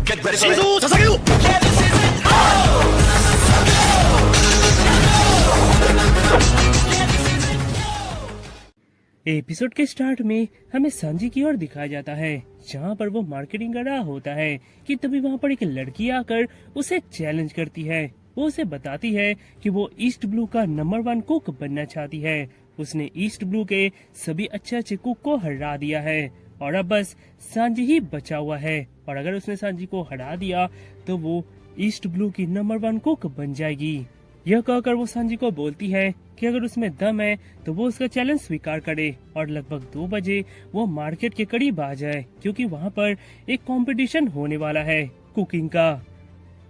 Get ready for it. Episode के start में हमें सांजी की ओर दिखाया जाता है, जहाँ पर वो मार्केटिंग कर रहा होता है कि तभी वहाँ पर एक लड़की आकर उसे चैलेंज करती है। वो उसे बताती है कि वो ईस्ट ब्लू का नंबर 1 कुक बनना चाहती है। उसने ईस्ट ब्लू के सभी अच्छे कुक को हरा दिया है और अब बस सांजी ही बचा हुआ है, और अगर उसने सांजी को हरा दिया तो वो ईस्ट ब्लू की नंबर 1 कुक बन जाएगी। यह कहकर वो सांजी को बोलती है कि अगर उसमें दम है तो वो उसका चैलेंज स्वीकार करे और लगभग 2 बजे वो मार्केट के करीब आ जाए, क्योंकि वहाँ पर एक कंपटीशन होने वाला है कुकिंग का।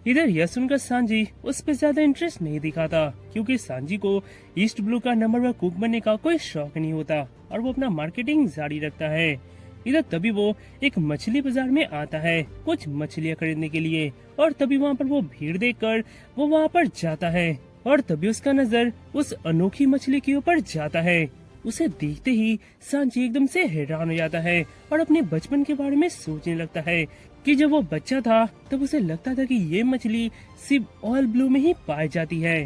इधर यह सुनकर सांजी उस पर ज्यादा इंटरेस्ट नहीं दिखाता, क्योंकि सांजी को ईस्ट ब्लू का नंबर 1 कुक बनने का कोई शौक नहीं होता और वो अपना मार्केटिंग जारी रखता है। इधर तभी वो एक मछली बाजार में आता है कुछ मछलियाँ खरीदने के लिए, और तभी वहाँ पर वो भीड़ देखकर वो वहाँ पर जाता है और तभी उसका नजर उस अनोखी मछली के ऊपर जाता है। उसे देखते ही सांजी एकदम से हैरान हो जाता है और अपने बचपन के बारे में सोचने लगता है कि जब वो बच्चा था तब उसे लगता था कि ये मछली सिर्फ ऑयल ब्लू में ही पाई जाती है।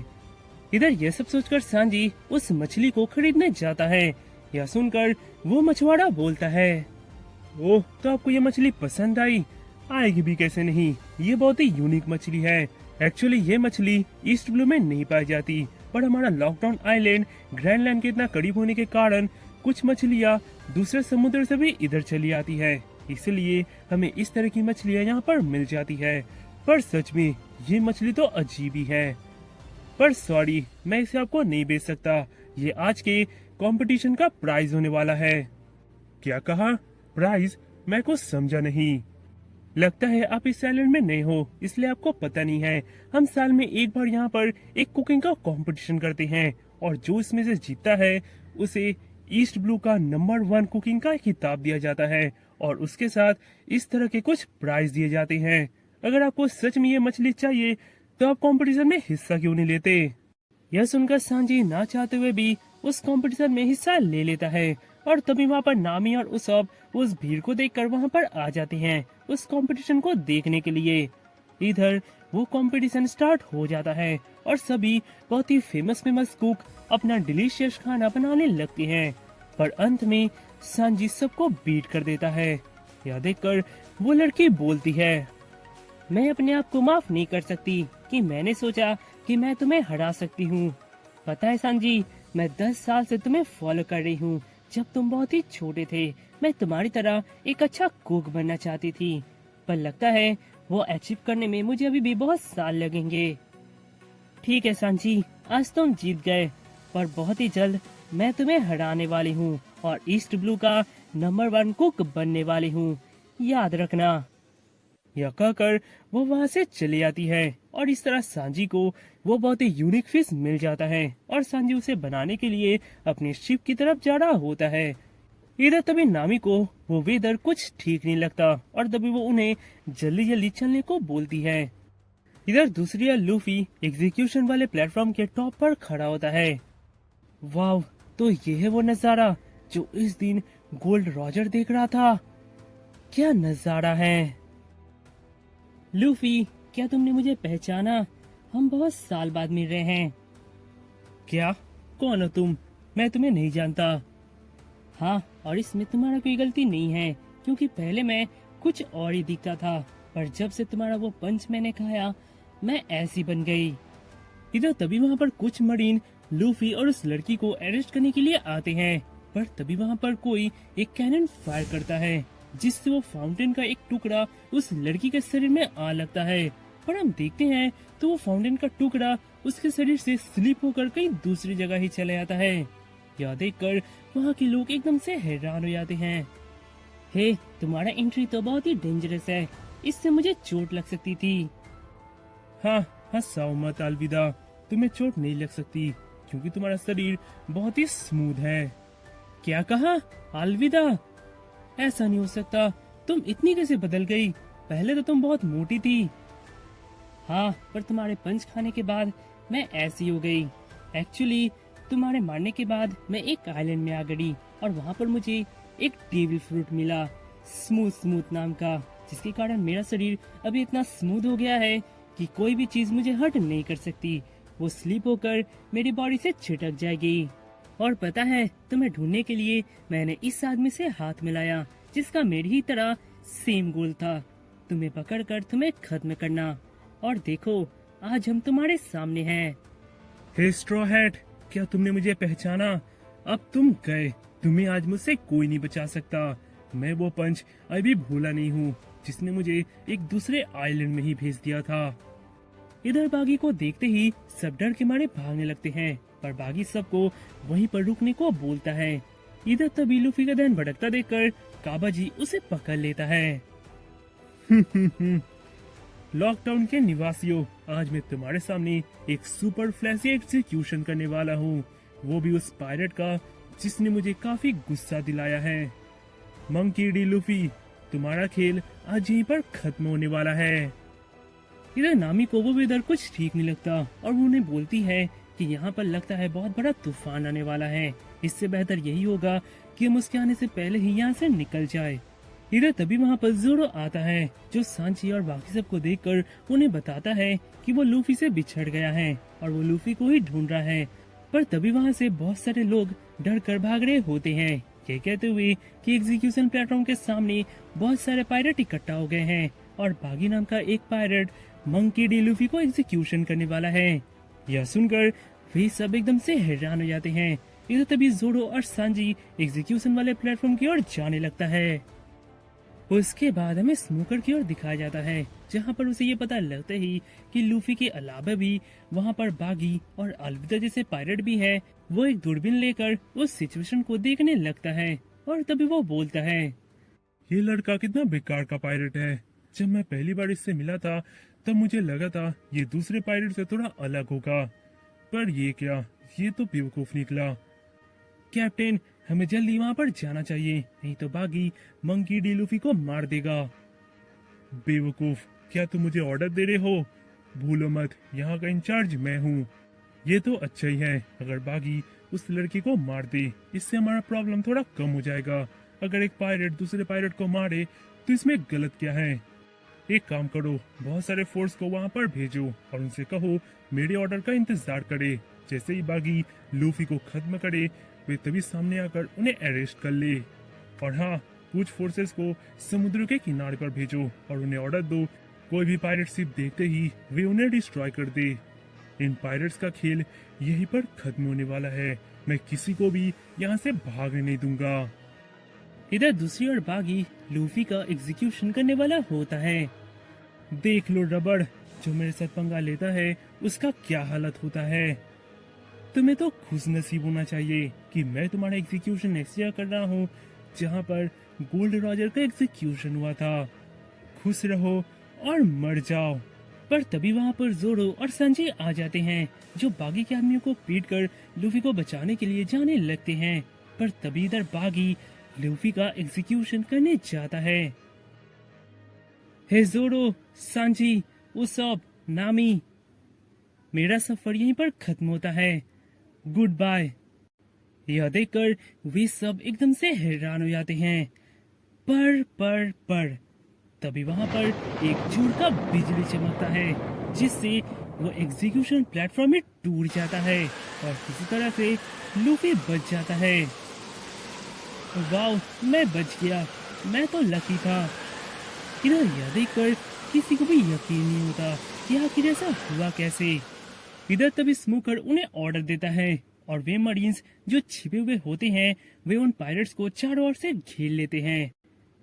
इधर यह सब सोचकर सांजी उस मछली को खरीदने जाता है। यह सुनकर वो मछुआरा बोलता है, ओह, तो आपको ये मछली पसंद आई? आएगी भी कैसे नहीं, ये बहुत ही यूनिक मछली है। एक्चुअली ये मछली ईस्ट ब्लू में नहीं पाई जाती, पर हमारा लॉकडाउन आइलैंड ग्रैंडलैंड के इतना करीब होने के कारण कुछ मछलियाँ दूसरे समुद्र से भी इधर चली आती है, इसलिए हमें इस तरह की मछलियाँ यहाँ पर मिल जाती है। पर सच में ये मछली तो अजीब ही है, पर सॉरी, मैं इसे आपको नहीं बेच सकता। ये आज के कंपटीशन का प्राइज होने वाला है। क्या कहा? प्राइज? मैं कुछ समझा नहीं। लगता है आप इस आइलैंड में नए हो, इसलिए आपको पता नहीं है। हम साल में एक बार यहाँ पर एक कुकिंग का कंपटीशन करते हैं, और जो इसमें से जीतता है उसे ईस्ट ब्लू का नंबर 1 कुकिंग का खिताब दिया जाता है, और उसके साथ इस तरह के कुछ प्राइज दिए जाते हैं। अगर आपको सच में ये मछली चाहिए तो आप कंपटीशन में हिस्सा क्यों नहीं लेते? यह सुनकर सांजी ना चाहते हुए भी उस कंपटीशन में हिस्सा ले लेता है, और तभी वहाँ पर नामी और उसब उस भीड़ को देखकर वहाँ पर आ जाते हैं उस कंपटीशन को देखने के लिए। इधर वो कंपटीशन स्टार्ट हो जाता है और सभी बहुत ही फेमस कुक अपना डिलीशियस खाना बनाने लगते हैं, पर अंत में सांजी सबको बीट कर देता है। यह देखकर वो लड़की बोलती है, मैं अपने आप को माफ नहीं कर सकती कि मैंने सोचा कि मैं तुम्हें हरा सकती हूँ। पता है सांजी, मैं 10 साल से तुम्हें फॉलो कर रही हूँ। जब तुम बहुत ही छोटे थे मैं तुम्हारी तरह एक अच्छा कुक बनना चाहती थी, पर लगता है वो अचीव करने में मुझे अभी भी बहुत साल लगेंगे। ठीक है सांजी, आज तुम जीत गए, पर बहुत ही जल्द मैं तुम्हें हराने वाली हूँ और ईस्ट ब्लू का नंबर 1 कुक बनने वाली हूँ, याद रखना। यह कहकर वो वहाँ से चली जाती है, और इस तरह सांजी को वो बहुत ही यूनिक फिश मिल जाता है, और सांजी उसे बनाने के लिए अपने शिप की तरफ जा रहा होता है। इधर तभी नामी को वो वेदर कुछ ठीक नहीं लगता, और तभी वो उन्हें जल्दी जल्दी चलने को बोलती है। इधर दूसरी ओर लूफी एग्जीक्यूशन वाले प्लेटफॉर्म के टॉप पर खड़ा होता है। वाव, तो ये है वो नजारा जो इस दिन गोल्ड रॉजर देख रहा था। क्या नजारा है। लूफी, क्या तुमने मुझे पहचाना? हम बहुत साल बाद मिल रहे हैं। क्या? कौन हो तुम? मैं तुम्हें नहीं जानता। हाँ, और इसमें तुम्हारा कोई गलती नहीं है, क्योंकि पहले मैं कुछ और ही दिखता था, पर जब से तुम्हारा वो पंच मैंने खाया मैं ऐसी बन गई। इधर तभी वहाँ पर कुछ मरीन लूफी और उस लड़की को अरेस्ट करने के लिए आते हैं, पर तभी वहाँ पर कोई एक कैनन फायर करता है, जिससे वो फाउंटेन का एक टुकड़ा उस लड़की के शरीर में आ लगता है। पर हम देखते हैं तो वो फाउंटेन का टुकड़ा उसके शरीर से स्लिप होकर कहीं दूसरी जगह ही चला जाता है। यह देखकर वहाँ के लोग एकदम से हैरान हो जाते हैं। हे, तुम्हारा एंट्री तो बहुत ही डेंजरस है, इससे मुझे चोट लग सकती थी। हाँ, हंसाओ मत अलविदा, तुम्हें चोट नहीं लग सकती क्योंकि तुम्हारा शरीर बहुत ही स्मूथ है। क्या कहा? अलविदा? ऐसा नहीं हो सकता, तुम इतनी कैसे बदल गई? पहले तो तुम बहुत मोटी थी। हाँ, पर तुम्हारे पंच खाने के बाद मैं ऐसी हो गई। एक्चुअली तुम्हारे मारने के बाद मैं एक आइलैंड में आ गई, और वहाँ पर मुझे एक डेविल फ्रूट मिला, स्मूथ नाम का, जिसके कारण मेरा शरीर अभी इतना स्मूथ हो गया है कि कोई भी चीज मुझे हर्ट नहीं कर सकती। वो स्लिप होकर मेरी बॉडी से छिटक जाएगी। और पता है, तुम्हें ढूंढने के लिए मैंने इस आदमी से हाथ मिलाया जिसका मेरी ही तरह सेम गोल था, तुम्हें पकड़कर तुम्हें खत्म करना। और देखो, आज हम तुम्हारे सामने हैं। हे स्ट्रॉ हैट, क्या तुमने मुझे पहचाना? अब तुम गए, तुम्हें आज मुझसे कोई नहीं बचा सकता। मैं वो पंच अभी भूला नहीं हूँ जिसने मुझे एक दूसरे आइलैंड में ही भेज दिया था। इधर बागी को देखते ही सब डर के मारे भागने लगते हैं, पर बागी सबको वहीं पर रुकने को बोलता है। इधर तभी लूफी का ध्यान भटकता देखकर काबाजी उसे पकड़ लेता है। लॉकडाउन के निवासियों, आज मैं तुम्हारे सामने एक सुपर फ्लैशी एग्जीक्यूशन करने वाला हूँ, वो भी उस पायरेट का जिसने मुझे काफी गुस्सा दिलाया है। मंकी डी लूफी, तुम्हारा खेल आज यहीं पर खत्म होने वाला है। इधर नामी को वो इधर कुछ ठीक नहीं लगता और वो उन्हें बोलती है कि यहाँ पर लगता है बहुत बड़ा तूफान आने वाला है। इससे बेहतर यही होगा कि हम उसके आने से पहले ही यहाँ से निकल जाए। इधर तभी वहाँ पर जोरो आता है, जो सांची और बाकी सबको देखकर उन्हें बताता है कि वो लूफी से बिछड़ गया है और वो लूफी को ही ढूंढ रहा है। पर तभी वहाँ से बहुत सारे लोग डर कर भाग रहे होते हैं, ये कहते हुए कि एग्जीक्यूशन प्लेटफॉर्म के सामने बहुत सारे पायरेट इकट्ठा हो गए हैं और बागी नाम का एक पायरेट मंकी डी लूफी को एग्जीक्यूशन करने वाला है। यह सुनकर वे सब एकदम से हैरान हो जाते हैं। इधर तभी जोरो और सांजी एग्जीक्यूशन वाले प्लेटफॉर्म की ओर जाने लगता है। उसके बाद हमें स्मोकर की ओर दिखाया जाता है, जहां पर उसे ये पता लगता ही कि लूफी के अलावा भी वहां पर बागी और अलविदा जैसे पायरेट भी है। वो एक दूरबीन लेकर उस सिचुएशन को देखने लगता है और तभी वो बोलता है, ये लड़का कितना बेकार का पायरेट है। जब मैं पहली बार इससे मिला था तब मुझे लगा था ये दूसरे पायरेट से थोड़ा अलग होगा, पर ये क्या, ये तो बेवकूफ निकला। कैप्टन, हमें जल्दी वहाँ पर जाना चाहिए, नहीं तो बागी मंकी डी लूफी को मार देगा। बेवकूफ, क्या तुम मुझे ऑर्डर दे रहे हो? भूलो मत, यहाँ का इंचार्ज मैं हूँ। ये तो अच्छा ही है अगर बागी उस लड़के को मार दे, इससे हमारा प्रॉब्लम थोड़ा कम हो जाएगा। अगर एक पायरेट दूसरे पायरेट को मारे तो इसमें गलत क्या है? एक काम करो, बहुत सारे फोर्स को वहाँ पर भेजो और उनसे कहो मेरे ऑर्डर का इंतजार करे। जैसे ही बागी लूफी को खत्म करे, वे तभी सामने आकर उन्हें अरेस्ट कर ले। और हाँ, कुछ फोर्सेस को समुद्र के किनारे पर भेजो और उन्हें ऑर्डर दो, कोई भी पायरेट शिप देखते ही वे उन्हें डिस्ट्रॉय कर दे। इन पायरेट्स का खेल यहीं पर खत्म होने वाला है। मैं किसी को भी यहाँ से भागने नहीं दूंगा। इधर दूसरी ओर बागी लूफी का एग्जीक्यूशन करने वाला होता है। देख लो रबड़, जो मेरे साथ पंगा लेता है उसका क्या हालत होता है। तुम्हें तो खुश नसीब होना चाहिए कि मैं तुम्हारा एग्जीक्यूशन नेक्स्ट जगह कर रहा हूँ जहाँ पर गोल्ड रॉजर का एग्जीक्यूशन हुआ था। खुश रहो और मर जाओ। पर तभी वहाँ पर जोरो और संजय आ जाते हैं, जो बागी के आदमियों को पीट कर लूफी को बचाने के लिए जाने लगते हैं। पर तभी इधर बागी लूफी का एग्जीक्यूशन करने जाता है। हे जोरो, सांजी, उसब, नामी, मेरा सफर यहीं पर खत्म होता है। Good bye. यह देखकर वे सब एकदम से हैरान हो जाते हैं। पर तभी वहां पर एक जोर का बिजली चमकता है, जिससे वो एग्जीक्यूशन प्लेटफॉर्म में टूट जाता है और किसी तरह से लूफी बच जाता है। वाओ, मैं बच गया, मैं तो लकी था। इधर यह देखकर किसी को भी यकीन नहीं होता कि आखिर ऐसा हुआ कैसे। इधर तभी स्मोकर उन्हें ऑर्डर देता है और वे मरीन्स जो छिपे हुए होते हैं वे उन पायरेट्स को चारों ओर से घेर लेते हैं।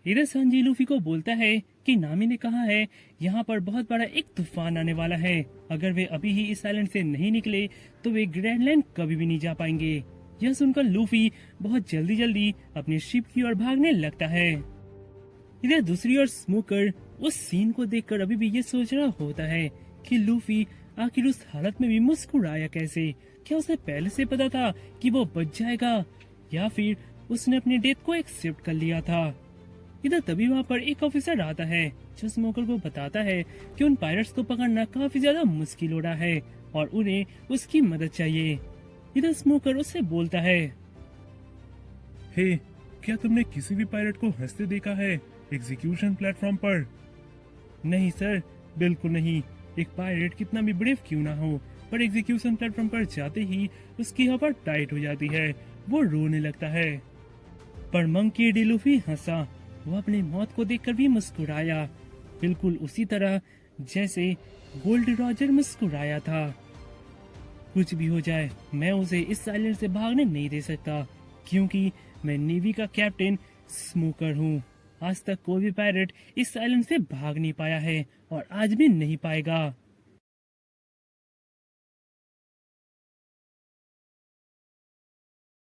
इधर संजी लूफी को बोलता है कि नामी ने कहा है यहाँ पर बहुत बड़ा एक तूफान आने वाला है। अगर वे अभी ही इस आइलैंड से नहीं निकले तो वे ग्रैंडलैंड कभी भी नहीं जा पाएंगे। यह सुनकर लूफी बहुत जल्दी अपने शिप की ओर भागने लगता है। इधर दूसरी ओर स्मोकर उस सीन को देखकर अभी भी ये सोच रहा होता है कि लूफी आखिर उस हालत में भी मुस्कुराया कैसे। क्या उसे पहले से पता था कि वो बच जाएगा, या फिर उसने अपनी डेथ को एक्सेप्ट कर लिया था। इधर तभी वहाँ पर एक ऑफिसर आता है, जो स्मोकर को बताता है कि उन पायरेट्स को पकड़ना काफी ज्यादा मुश्किल हो रहा है और उन्हें उसकी मदद चाहिए। इधर स्मोकर उससे बोलता है, हे, क्या तुमने किसी भी पायरेट को हंसते देखा है एग्जीक्यूशन प्लेटफॉर्म पर? नहीं सर, बिल्कुल नहीं। एक पायरेट कितना भी ब्रेव क्यों ना हो, पर एग्जीक्यूशन प्लेटफॉर्म पर जाते ही उसकी हवा टाइट हो जाती है, वो रोने लगता है। पर मंकी डी लूफी हंसा। वो अपनी मौत को देखकर भी मुस्कुराया, बिल्कुल उसी तरह जैसे गोल्ड रॉजर मुस्कुराया था। कुछ भी हो जाए, मैं उसे इस आइलैंड से भागने नहीं दे सकता, क्योंकि मैं नेवी का कैप्टन स्मोकर हूँ। आज तक कोई भी पायरेट इस आइलैंड से भाग नहीं पाया है और आज भी नहीं पाएगा।